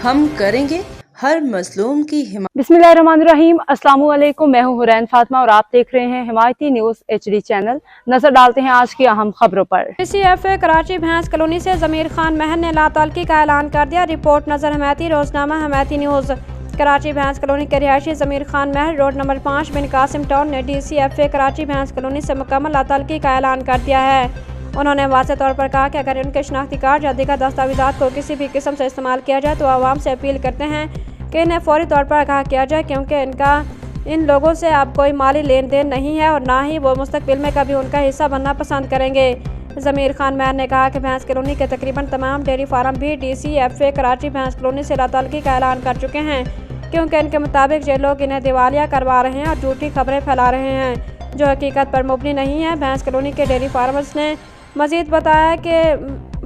हम करेंगे हर मजलूम की हिमायत। बिस्मिल्लाहिर्रहमानिर्रहीम। अस्सलामु अलैकुम। मैं हूं हुरैन फातिमा और आप देख रहे हैं हिमायती न्यूज HD चैनल। नजर डालते हैं आज की अहम खबरों पर। DCFA कराची भैंस कॉलोनी से ज़मीर खान महर ने लातल्की का ऐलान कर दिया। रिपोर्ट नजर हमायती रोजनामा हमायती न्यूज। कराची भैंस कॉलोनी के रिहायशी ज़मीर खान महर रोड नंबर 5 बिन कासिम टाउन ने DCFA कराची भैंस कॉलोनी से मुकम्मल लातल्की का ऐलान कर दिया है। उन्होंने वाज़ेह तौर पर कहा कि अगर उनके शनाख्ती कार्ड या दीगर दस्तावेज़ात को किसी भी किस्म से इस्तेमाल किया जाए तो आवाम से अपील करते हैं कि इन्हें फौरी तौर पर आगाह किया जाए, क्योंकि इन लोगों से अब कोई माली लेन देन नहीं है और ना ही वो मुस्तकबिल में कभी उनका हिस्सा बनना पसंद करेंगे। ज़मीर खान महर ने कहा कि भैंस कॉलोनी के तकरीबन तमाम डेयरी फार्म भी DCFA कराची भैंस कॉलोनी से लातल्की का ऐलान कर चुके हैं, क्योंकि इनके मुताबिक ये लोग इन्हें दिवालिया करवा रहे हैं और झूठी खबरें फैला रहे हैं जो हकीकत पर मुबनी नहीं है। भैंस कॉलोनी के डेयरी फार्मर्स ने मज़ीद बताया कि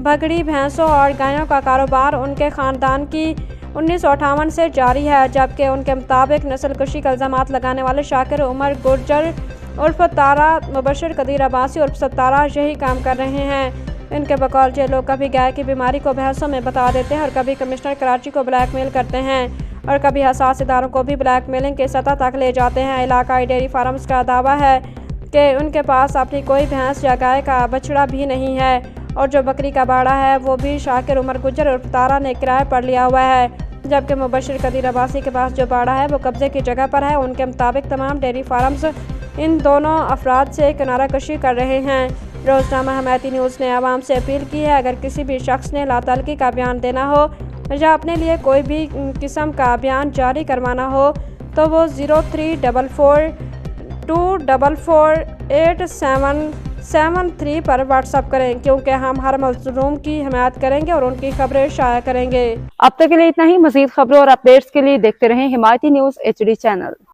बगड़ी भैंसों और गायों का कारोबार उनके ख़ानदान की 1958 से जारी है, जबकि उनके मुताबिक नस्ल कुशी का इल्ज़ामात लगाने वाले शाकिर उमर गुर्जर उर्फ तारा, मुबशर कदीर अब्बासी उर्फ सत्तारा यही काम कर रहे हैं। इनके बकौल ये लोग कभी गाय की बीमारी को भैंसों में बता देते हैं और कभी कमिश्नर कराची को ब्लैकमेल करते हैं और कभी हसास इदारों को भी ब्लैकमेलिंग की सतह तक ले जाते हैं। इलाकाई डेयरी फार्म्स का दावा है कि उनके पास अपनी कोई भैंस या गाय का बछड़ा भी नहीं है और जो बकरी का बाड़ा है वो भी शाकिर उमर गुर्जर उर्फ तारा ने किराए पर लिया हुआ है, जबकि मुबशर कदीर अब्बासी के पास जो बाड़ा है वो कब्जे की जगह पर है। उनके मुताबिक तमाम डेयरी फार्म्स इन दोनों अफराद से किनारा कशी कर रहे हैं। रोजनामा हमायती न्यूज़ ने आवाम से अपील की है, अगर किसी भी शख्स ने लातल्की का बयान देना हो या अपने लिए कोई भी किस्म का बयान जारी करवाना हो तो वो 0344248773 पर व्हाट्सअप करें, क्योंकि हम हर मजलूम की हिमायत करेंगे और उनकी खबरें शाया करेंगे। अब तक के लिए इतना ही। मजीद खबरों और अपडेट्स के लिए देखते रहें हिमायती न्यूज HD चैनल।